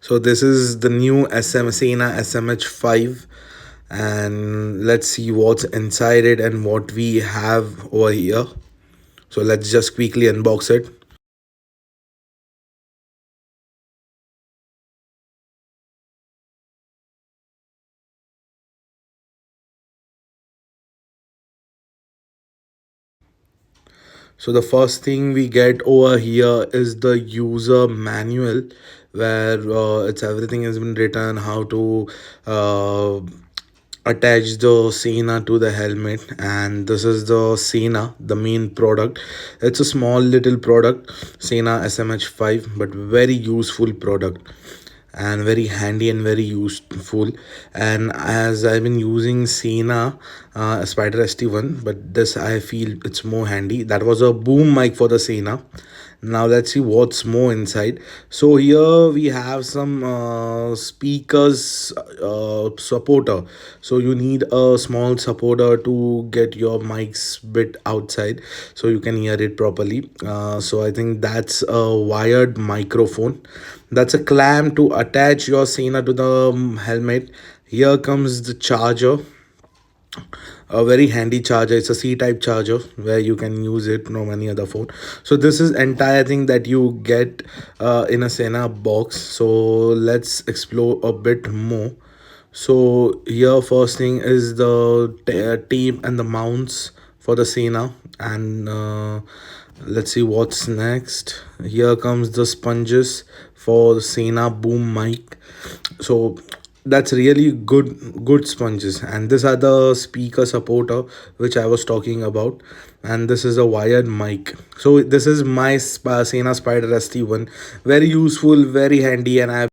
So this is the new Sena SMH5, and let's see what's inside it and what we have over here. So let's just quickly unbox it. So the first thing we get over here is the user manual, where it's everything has been written how to uh, attach the Sena to the helmet. And this is the Sena, the main product. It's a small little product, Sena SMH5, but very useful product and very handy and very useful. And as I've been using Sena Spider ST1, but this I feel it's more handy. That was a boom mic for the Sena. Now let's see what's more inside. So here we have some speakers supporter. So you need a small supporter to get your mics bit outside so you can hear it properly. So I think that's a wired microphone. That's a clamp to attach your Sena to the helmet. Here comes the charger, a very handy charger. It's a C type charger where you can use it from any other phone. So this is entire thing that you get in a Sena box. So let's explore a bit more. So here first thing is the tape and the mounts for the Sena. And let's see what's next. Here comes the sponges for the Sena boom mic. So that's really good sponges. And these are the speaker supporter which I was talking about. And this is a wired mic. So this is my Sena Spider ST1. Very useful, very handy, and I